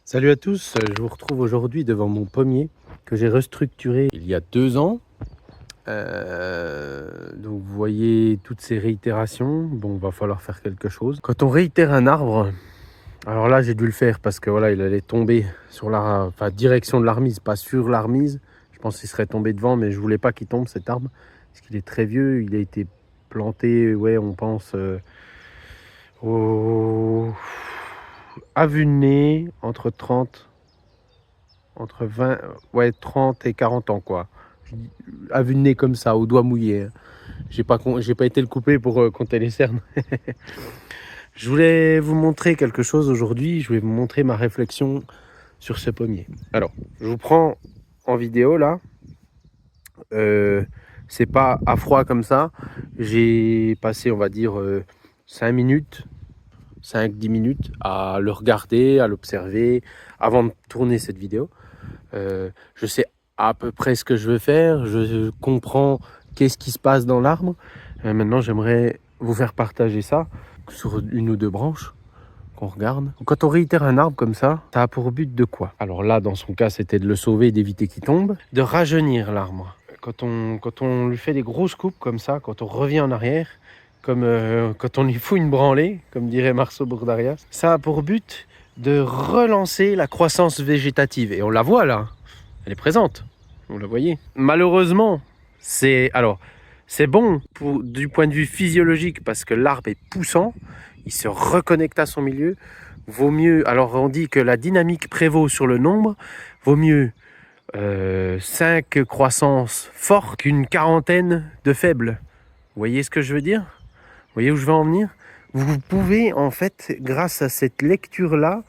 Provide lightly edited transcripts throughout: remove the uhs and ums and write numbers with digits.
Salut à tous, je vous retrouve aujourd'hui devant mon pommier que j'ai restructuré il y a 2 ans. Donc vous voyez toutes ces réitérations, bon va falloir faire quelque chose. Quand on réitère un arbre, alors là j'ai dû le faire parce que voilà il allait tomber sur la direction de l'armise, pas sur l'armise. Je pense qu'il serait tombé devant mais je voulais pas qu'il tombe cet arbre parce qu'il est très vieux, il a été planté, ouais on pense au à vue de nez entre 20, ouais, 30 et 40 ans, quoi. À vue de nez comme ça, au doigt mouillé, hein. J'ai pas été le couper pour compter les cernes. Je voulais vous montrer quelque chose aujourd'hui. Je vais vous montrer ma réflexion sur ce pommier. Alors, je vous prends en vidéo là. C'est pas à froid comme ça. J'ai passé, on va dire, 5 minutes, 5-10 minutes à le regarder, à l'observer avant de tourner cette vidéo. Je sais à peu près ce que je veux faire, je comprends qu'est-ce qui se passe dans l'arbre. Maintenant, j'aimerais vous faire partager ça sur une ou deux branches qu'on regarde. Quand on réitère un arbre comme ça a pour but de quoi? Alors là, dans son cas, c'était de le sauver et d'éviter qu'il tombe, de rajeunir l'arbre. Quand on lui fait des grosses coupes comme ça, quand on revient en arrière, comme quand on lui fout une branlée, comme dirait Marceau Bourdarias, ça a pour but de relancer la croissance végétative. Et on la voit là, elle est présente, vous la voyez. Malheureusement, c'est bon du point de vue physiologique parce que l'arbre est poussant, il se reconnecte à son milieu. Vaut mieux, alors on dit que la dynamique prévaut sur le nombre, vaut mieux 5 croissances fortes qu'une quarantaine de faibles. Vous voyez ce que je veux dire? Vous voyez où je veux en venir? Vous pouvez en fait, grâce à cette lecture-là,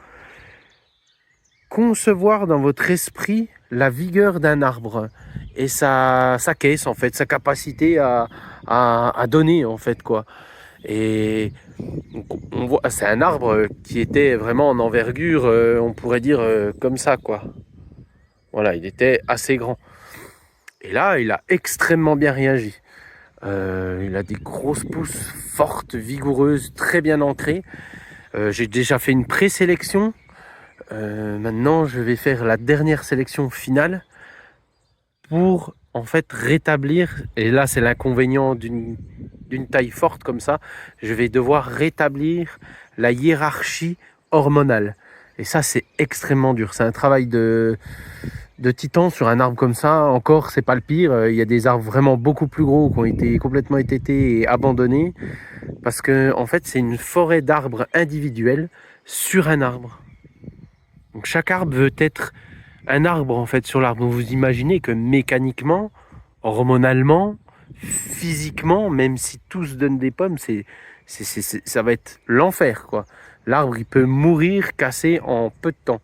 concevoir dans votre esprit la vigueur d'un arbre et sa caisse en fait, sa capacité à donner en fait quoi. Et on voit, c'est un arbre qui était vraiment en envergure, on pourrait dire comme ça quoi. Voilà, il était assez grand. Et là, il a extrêmement bien réagi. Il a des grosses pousses fortes, vigoureuses, très bien ancrées. J'ai déjà fait une présélection. Maintenant, je vais faire la dernière sélection finale pour en fait rétablir, et là c'est l'inconvénient d'une taille forte comme ça, je vais devoir rétablir la hiérarchie hormonale. Et ça c'est extrêmement dur, c'est un travail de titan sur un arbre comme ça. Encore c'est pas le pire, il y a des arbres vraiment beaucoup plus gros qui ont été complètement étêtés et abandonnés, parce que en fait c'est une forêt d'arbres individuels sur un arbre. Donc chaque arbre veut être un arbre en fait sur l'arbre. Vous imaginez que mécaniquement, hormonalement, physiquement, même si tout se donne des pommes, ça va être l'enfer quoi. L'arbre il peut mourir cassé en peu de temps.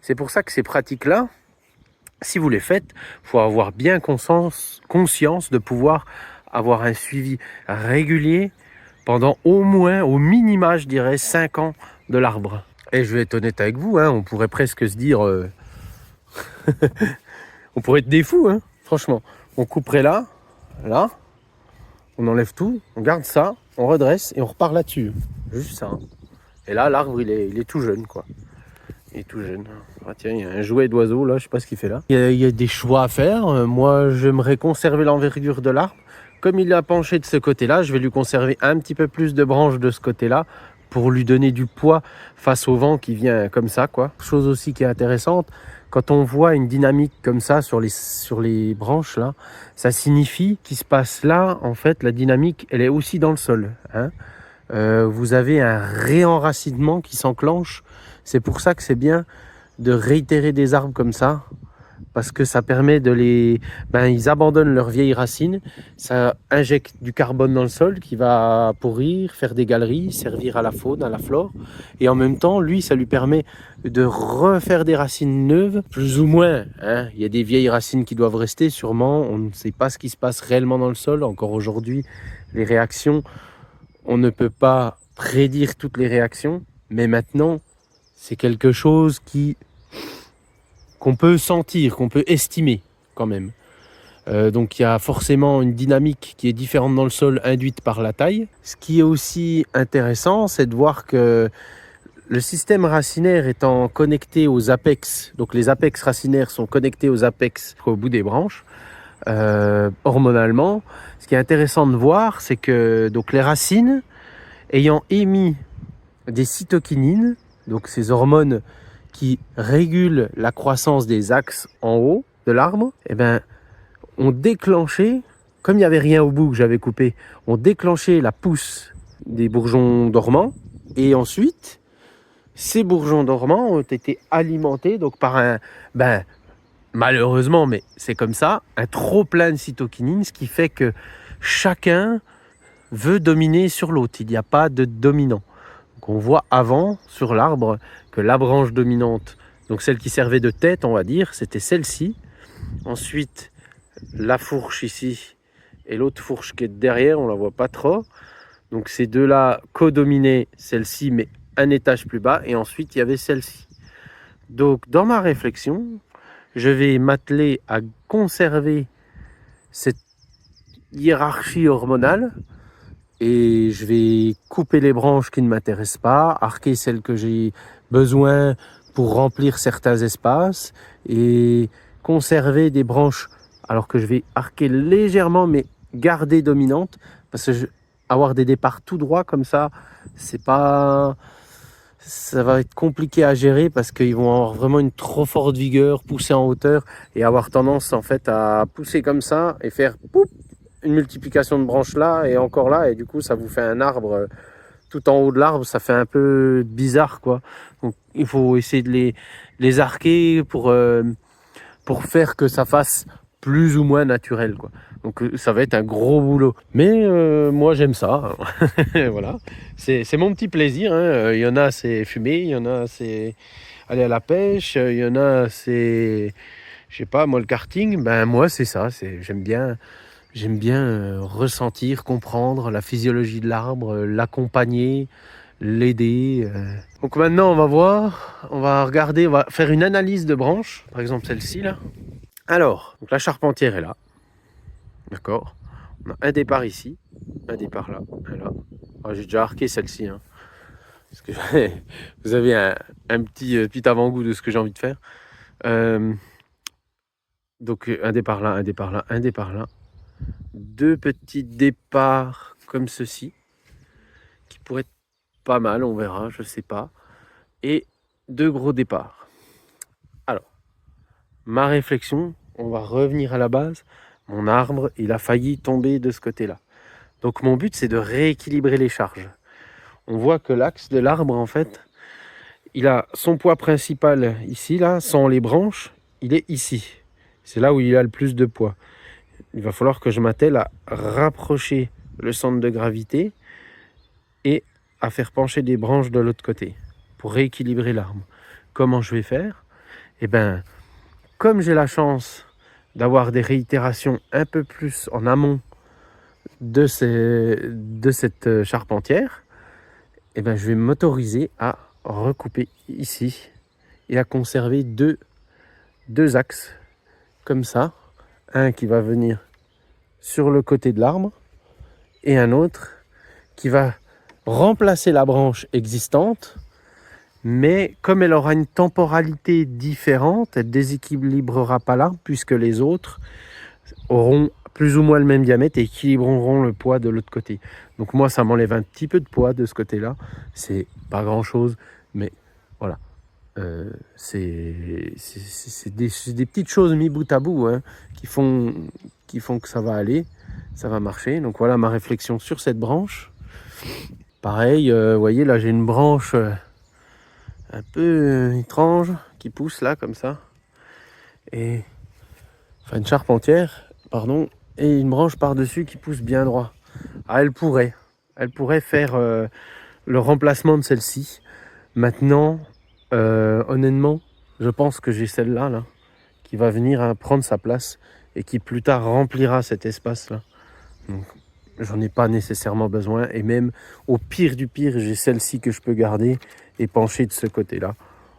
C'est pour ça que ces pratiques-là, si vous les faites, il faut avoir bien conscience de pouvoir avoir un suivi régulier pendant au moins, au minima, je dirais, 5 ans de l'arbre. Et je vais être honnête avec vous, hein, on pourrait presque se dire... on pourrait être des fous, hein, franchement. On couperait là, là, on enlève tout, on garde ça, on redresse et on repart là-dessus. Juste ça. Hein. Et là, l'arbre, il est tout jeune, quoi. Il est tout jeune. Ah tiens, il y a un jouet d'oiseau, là, je sais pas ce qu'il fait là. Il y a des choix à faire. Moi, j'aimerais conserver l'envergure de l'arbre. Comme il a penché de ce côté-là, je vais lui conserver un petit peu plus de branches de ce côté-là pour lui donner du poids face au vent qui vient comme ça, quoi. Chose aussi qui est intéressante, quand on voit une dynamique comme ça sur les branches là, ça signifie qu'il se passe là, en fait, la dynamique, elle est aussi dans le sol. Hein. Vous avez un réenracinement qui s'enclenche. C'est pour ça que c'est bien de réitérer des arbres comme ça, parce que ça permet de ils abandonnent leurs vieilles racines, ça injecte du carbone dans le sol qui va pourrir, faire des galeries, servir à la faune, à la flore, et en même temps, lui, ça lui permet de refaire des racines neuves, plus ou moins, hein. Il y a des vieilles racines qui doivent rester, sûrement, on ne sait pas ce qui se passe réellement dans le sol, encore aujourd'hui, les réactions, on ne peut pas prédire toutes les réactions, mais maintenant, c'est quelque chose qu'on peut sentir, qu'on peut estimer quand même. Donc il y a forcément une dynamique qui est différente dans le sol induite par la taille. Ce qui est aussi intéressant, c'est de voir que le système racinaire étant connecté aux apex, donc les apex racinaires sont connectés aux apex au bout des branches, hormonalement, ce qui est intéressant de voir, c'est que donc les racines ayant émis des cytokinines, donc ces hormones qui régulent la croissance des axes en haut de l'arbre, eh ben, ont déclenché, comme il n'y avait rien au bout que j'avais coupé, ont déclenché la pousse des bourgeons dormants, et ensuite, ces bourgeons dormants ont été alimentés donc par un, malheureusement, mais c'est comme ça, un trop plein de cytokinine, ce qui fait que chacun veut dominer sur l'autre. Il n'y a pas de dominant. Donc on voit avant sur l'arbre que la branche dominante, donc celle qui servait de tête, on va dire, c'était celle-ci. Ensuite, la fourche ici et l'autre fourche qui est derrière, on la voit pas trop. Donc ces deux-là co-dominaient celle-ci, mais un étage plus bas. Et ensuite, il y avait celle-ci. Donc dans ma réflexion, je vais m'atteler à conserver cette hiérarchie hormonale et je vais couper les branches qui ne m'intéressent pas, arquer celles que j'ai besoin pour remplir certains espaces et conserver des branches alors que je vais arquer légèrement mais garder dominante parce que avoir des départs tout droits comme ça, c'est pas... ça va être compliqué à gérer parce qu'ils vont avoir vraiment une trop forte vigueur, pousser en hauteur et avoir tendance en fait à pousser comme ça et faire poup, une multiplication de branches là et encore là et du coup ça vous fait un arbre tout en haut de l'arbre, ça fait un peu bizarre quoi. Donc il faut essayer de les arquer pour faire que ça fasse plus ou moins naturel quoi. Donc ça va être un gros boulot. Mais moi j'aime ça. Voilà. C'est mon petit plaisir. Hein. Il y en a c'est fumer, il y en a c'est aller à la pêche, il y en a c'est, je sais pas, moi le karting. Ben moi c'est ça. J'aime bien ressentir, comprendre la physiologie de l'arbre, l'accompagner, l'aider. Donc maintenant on va voir, on va regarder, on va faire une analyse de branches. Par exemple celle-ci là. Alors, donc la charpentière est là, d'accord. On a un départ ici, un départ là, un là. Ah, j'ai déjà arqué celle-ci, hein, parce que vous avez un petit avant-goût de ce que j'ai envie de faire. Donc un départ là, un départ là, un départ là. Deux petits départs comme ceci, qui pourraient être pas mal, on verra, je sais pas. Et deux gros départs. Alors, ma réflexion, on va revenir à la base. Mon arbre, il a failli tomber de ce côté-là. Donc mon but, c'est de rééquilibrer les charges. On voit que l'axe de l'arbre, en fait, il a son poids principal ici, là, sans les branches, il est ici. C'est là où il a le plus de poids. Il va falloir que je m'attelle à rapprocher le centre de gravité et à faire pencher des branches de l'autre côté pour rééquilibrer l'arbre. Comment je vais faire? Eh bien, comme j'ai la chance d'avoir des réitérations un peu plus en amont de cette charpentière, eh ben, je vais m'autoriser à recouper ici et à conserver deux axes comme ça. Un qui va venir sur le côté de l'arbre et un autre qui va remplacer la branche existante, mais comme elle aura une temporalité différente, elle ne déséquilibrera pas l'arbre puisque les autres auront plus ou moins le même diamètre et équilibreront le poids de l'autre côté. Donc moi, ça m'enlève un petit peu de poids de ce côté-là. C'est pas grand-chose, mais voilà. C'est des petites choses mis bout à bout hein, qui font que ça va aller, ça va marcher. Donc voilà ma réflexion sur cette branche. Pareil, vous voyez, là j'ai une branche un peu étrange qui pousse là, comme ça. Et enfin une charpentière, pardon, et une branche par-dessus qui pousse bien droit. Ah, elle pourrait faire le remplacement de celle-ci. Maintenant, honnêtement, je pense que j'ai celle-là là, qui va venir prendre sa place et qui plus tard remplira cet espace-là. Donc, j'en ai pas nécessairement besoin. Et même au pire du pire, j'ai celle-ci que je peux garder et pencher de ce côté-là.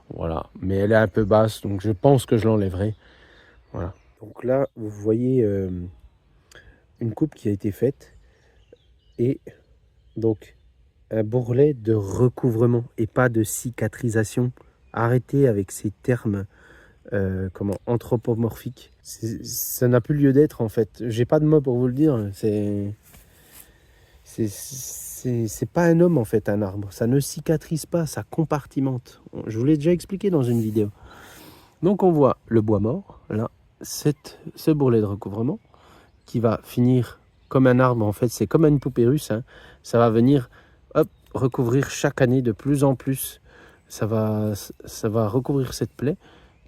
Voilà. Mais elle est un peu basse, donc je pense que je l'enlèverai. Voilà. Donc là, vous voyez une coupe qui a été faite. Et donc, un bourrelet de recouvrement et pas de cicatrisation. Arrêtez avec ces termes anthropomorphiques. Ça n'a plus lieu d'être en fait. J'ai pas de mots pour vous le dire. C'est pas un homme en fait, un arbre. Ça ne cicatrise pas, ça compartimente. Je vous l'ai déjà expliqué dans une vidéo. Donc on voit le bois mort, là, ce bourrelet de recouvrement qui va finir comme un arbre en fait. C'est comme une poupée russe. Hein. Ça va venir hop, recouvrir chaque année de plus en plus. Ça va recouvrir cette plaie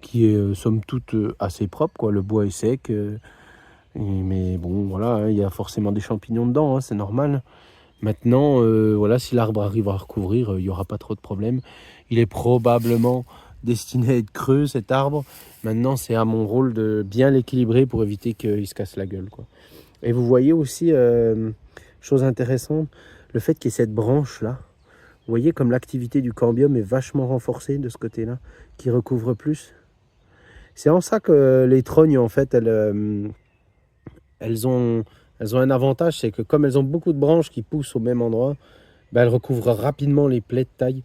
qui est somme toute assez propre, quoi. Le bois est sec, mais bon voilà, hein, il y a forcément des champignons dedans, hein, c'est normal. Maintenant, voilà, si l'arbre arrive à recouvrir, il n'y aura pas trop de problème. Il est probablement destiné à être creux, cet arbre. Maintenant, c'est à mon rôle de bien l'équilibrer pour éviter qu'il se casse la gueule, quoi. Et vous voyez aussi, chose intéressante, le fait qu'il y ait cette branche-là. Vous voyez comme l'activité du cambium est vachement renforcée de ce côté-là, qui recouvre plus. C'est en ça que les trognes, en fait, elles ont un avantage, c'est que comme elles ont beaucoup de branches qui poussent au même endroit, ben, elles recouvrent rapidement les plaies de taille,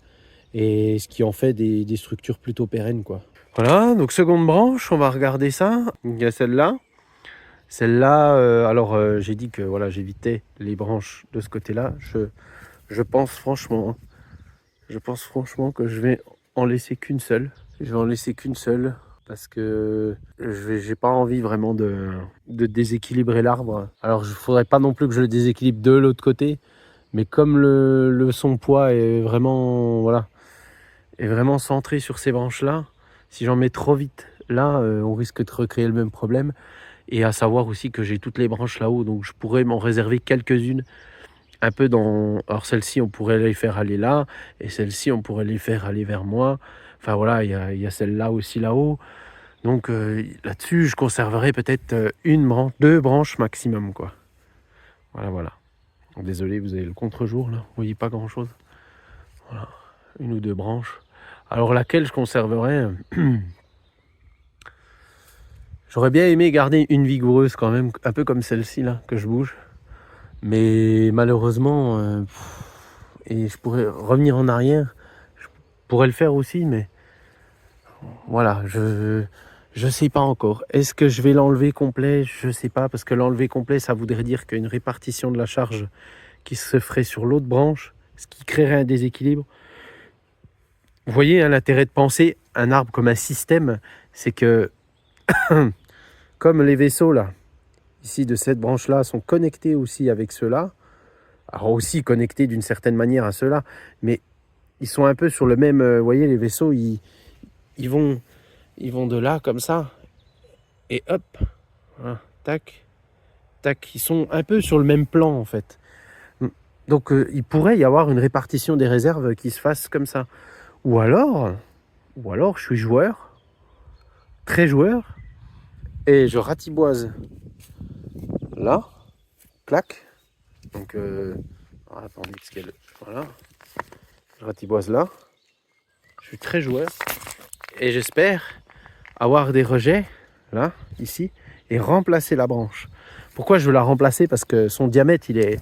et ce qui en fait des structures plutôt pérennes, quoi. Voilà, donc seconde branche, on va regarder ça. Il y a celle-là. Celle-là, j'ai dit que voilà, j'évitais les branches de ce côté-là. Je pense franchement que je vais en laisser qu'une seule. Je vais en laisser qu'une seule parce que j'ai pas envie vraiment de déséquilibrer l'arbre. Alors, il ne faudrait pas non plus que je le déséquilibre de l'autre côté, mais comme son poids est vraiment, voilà, est vraiment centré sur ces branches-là, si j'en mets trop vite là, on risque de recréer le même problème. Et à savoir aussi que j'ai toutes les branches là-haut, donc je pourrais m'en réserver quelques-unes un peu dans... Alors celle-ci, on pourrait les faire aller là, et celle-ci, on pourrait les faire aller vers moi. Enfin voilà, il y a celle-là aussi là-haut. Donc là-dessus, je conserverai peut-être une branche, deux branches maximum, quoi. Voilà, voilà. Désolé, vous avez le contre-jour, là. Vous voyez pas grand-chose. Voilà, une ou deux branches. Alors laquelle je conserverai J'aurais bien aimé garder une vigoureuse quand même, un peu comme celle-ci, là, que je bouge. Mais malheureusement, et je pourrais revenir en arrière, je pourrais le faire aussi, mais voilà, je sais pas encore. Est-ce que je vais l'enlever complet? Je sais pas, parce que l'enlever complet, ça voudrait dire qu'une répartition de la charge qui se ferait sur l'autre branche, ce qui créerait un déséquilibre. Vous voyez, hein, l'intérêt de penser un arbre comme un système, c'est que comme les vaisseaux là, ici de cette branche-là, sont connectés aussi avec ceux-là, alors aussi connectés d'une certaine manière à ceux-là, mais ils sont un peu sur le même... vous voyez, les vaisseaux, ils vont de là, comme ça, et hop, voilà, tac, tac, ils sont un peu sur le même plan, en fait. Donc, il pourrait y avoir une répartition des réserves qui se fasse comme ça. Ou alors, je suis joueur, très joueur, et je ratiboise là, clac. Donc, attendez, parce qu'elle... Voilà, je ratiboise là. Je suis très joueur, et j'espère avoir des rejets, là, ici, et remplacer la branche. Pourquoi je veux la remplacer? Parce que son diamètre, il est...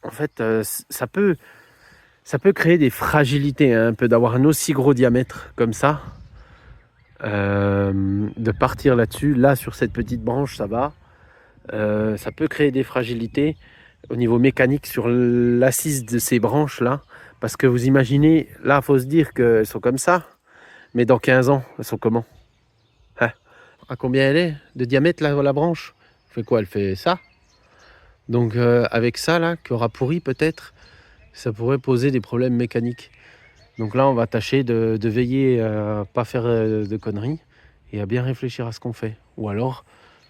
En fait, ça peut créer des fragilités, hein, un peu d'avoir un aussi gros diamètre comme ça. De partir là-dessus. Là, sur cette petite branche, ça va. Ça peut créer des fragilités au niveau mécanique sur l'assise de ces branches-là. Parce que vous imaginez, là, il faut se dire qu'elles sont comme ça. Mais dans 15 ans, elles sont comment? Hein? À combien elle est de diamètre, la branche? Elle fait quoi? Elle fait ça. Donc avec ça, là, qui aura pourri peut-être, ça pourrait poser des problèmes mécaniques. Donc là, on va tâcher de veiller à pas faire de conneries et à bien réfléchir à ce qu'on fait. Ou alors,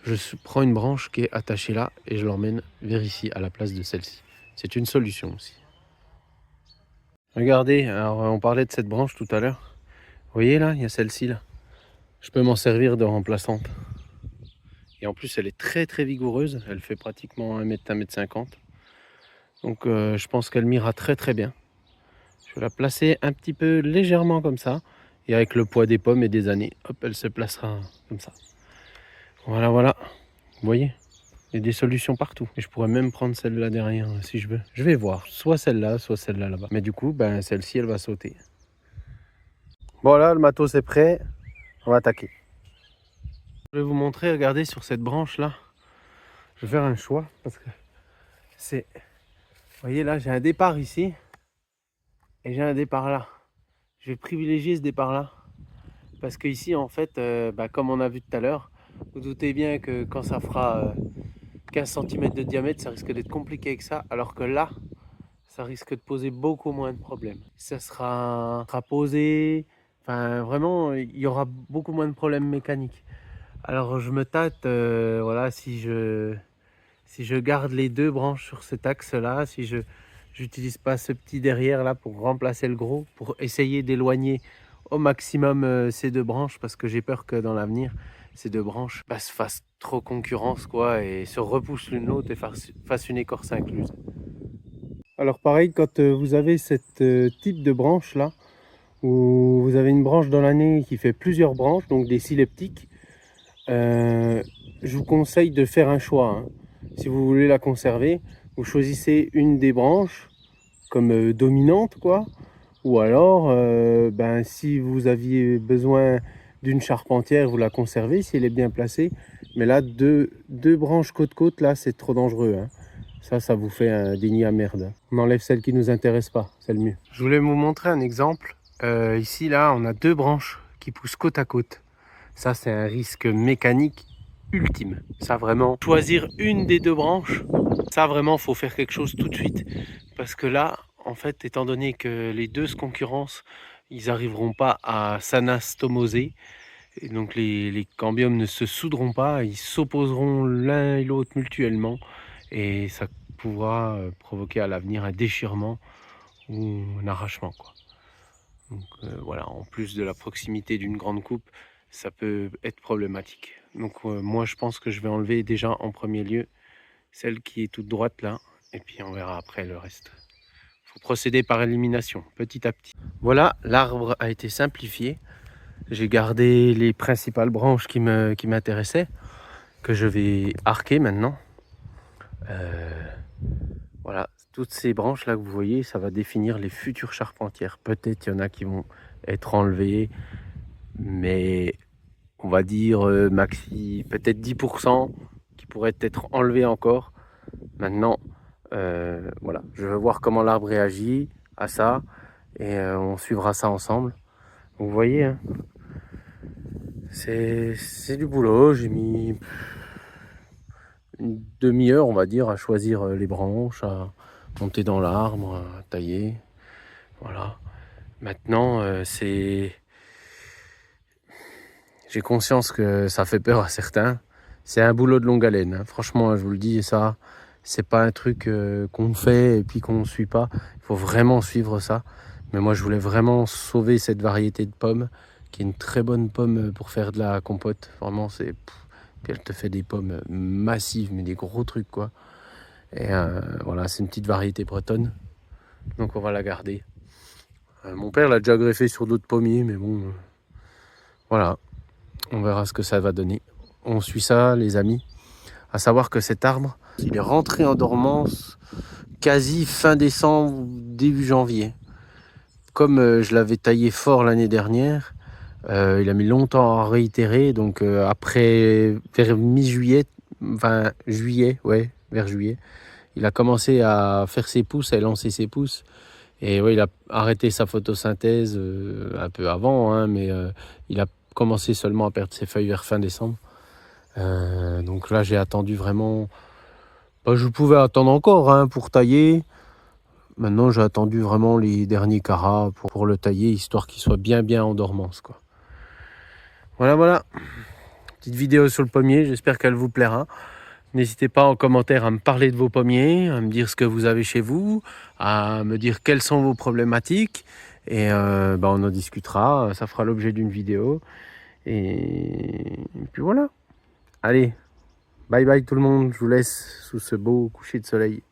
je prends une branche qui est attachée là et je l'emmène vers ici, à la place de celle-ci. C'est une solution aussi. Regardez, alors on parlait de cette branche tout à l'heure. Vous voyez là, il y a celle-ci là. Je peux m'en servir de remplaçante. Et en plus, elle est très très vigoureuse. Elle fait pratiquement 1 m 50. Donc je pense qu'elle m'ira très très bien. Je vais la placer un petit peu légèrement comme ça. Et avec le poids des pommes et des années, hop, elle se placera comme ça. Voilà, voilà. Vous voyez? Il y a des solutions partout. Et je pourrais même prendre celle-là derrière si je veux. Je vais voir. Soit celle-là là-bas. Mais du coup, ben, celle-ci, elle va sauter. Bon là, le matos est prêt. On va attaquer. Je vais vous montrer, regardez sur cette branche-là. Je vais faire un choix parce que c'est... Vous voyez là, j'ai un départ ici. Et j'ai un départ là. Je vais privilégier ce départ-là. Parce que ici, en fait, comme on a vu tout à l'heure, vous doutez bien que quand ça fera 15 cm de diamètre, ça risque d'être compliqué avec ça. Alors que là, ça risque de poser beaucoup moins de problèmes. Ça sera posé, enfin vraiment, il y aura beaucoup moins de problèmes mécaniques. Alors je me tâte, voilà, si je garde les deux branches sur cet axe-là, si je n'utilise pas ce petit derrière là pour remplacer le gros, pour essayer d'éloigner au maximum ces deux branches, parce que j'ai peur que dans l'avenir, ces deux branches se fassent trop concurrence quoi, et se repoussent l'une l'autre et fassent une écorce incluse. Alors pareil, quand vous avez ce type de branche là, où vous avez une branche dans l'année qui fait plusieurs branches, donc des syleptiques, je vous conseille de faire un choix. Hein. Si vous voulez la conserver, vous choisissez une des branches comme dominante, quoi. Ou alors, si vous aviez besoin d'une charpentière, vous la conservez si elle est bien placée. Mais là, deux branches côte-côte, là, c'est trop dangereux. Hein. Ça vous fait des nids à merde. On enlève celle qui ne nous intéresse pas, c'est le mieux. Je voulais vous montrer un exemple. Ici, là, on a deux branches qui poussent côte à côte. Ça, c'est un risque mécanique ultime. Ça, vraiment, choisir une des deux branches, ça, vraiment, faut faire quelque chose tout de suite. Parce que là, en fait, étant donné que les deux se concurrencent, ils n'arriveront pas à s'anastomoser. Et donc, les cambiums ne se soudront pas, ils s'opposeront l'un et l'autre mutuellement. Et ça pourra provoquer à l'avenir un déchirement ou un arrachement, quoi. Donc voilà, en plus de la proximité d'une grande coupe, ça peut être problématique. Donc moi je pense que je vais enlever déjà en premier lieu celle qui est toute droite là, et puis on verra après le reste. Il faut procéder par élimination, petit à petit. Voilà, l'arbre a été simplifié. J'ai gardé les principales branches qui m'intéressaient, que je vais arquer maintenant. Voilà, toutes ces branches là que vous voyez, ça va définir les futures charpentières. Peut-être il y en a qui vont être enlevées, mais on va dire maxi, peut-être 10% qui pourraient être enlevés encore. Maintenant, voilà, je veux voir comment l'arbre réagit à ça et on suivra ça ensemble. Vous voyez, hein, c'est du boulot. J'ai mis une demi-heure, on va dire, à choisir les branches, à monter dans l'arbre, à tailler. Voilà. Maintenant, j'ai conscience que ça fait peur à certains. C'est un boulot de longue haleine. Hein. Franchement, je vous le dis, ça, c'est pas un truc qu'on fait et puis qu'on ne suit pas. Il faut vraiment suivre ça. Mais moi, je voulais vraiment sauver cette variété de pommes, qui est une très bonne pomme pour faire de la compote. Vraiment, elle te fait des pommes massives, mais des gros trucs, quoi. Et voilà, c'est une petite variété bretonne. Donc, on va la garder. Mon père l'a déjà greffé sur d'autres pommiers, mais bon, voilà. On verra ce que ça va donner. On suit ça, les amis. À savoir que cet arbre, il est rentré en dormance quasi fin décembre, début janvier. Comme je l'avais taillé fort l'année dernière, il a mis longtemps à réitérer. Donc après, vers mi-juillet, enfin juillet, ouais, vers juillet, il a commencé à faire ses pousses, à lancer ses pousses. Et ouais, il a arrêté sa photosynthèse un peu avant, hein, mais il a commencé seulement à perdre ses feuilles vers fin décembre. Donc là, j'ai attendu vraiment... je pouvais attendre encore hein, pour tailler. Maintenant, j'ai attendu vraiment les derniers carats pour le tailler, histoire qu'il soit bien en dormance, quoi. Voilà. Petite vidéo sur le pommier, j'espère qu'elle vous plaira. N'hésitez pas en commentaire à me parler de vos pommiers, à me dire ce que vous avez chez vous, à me dire quelles sont vos problématiques. Et on en discutera, ça fera l'objet d'une vidéo. Et puis voilà. Allez, bye bye tout le monde, je vous laisse sous ce beau coucher de soleil.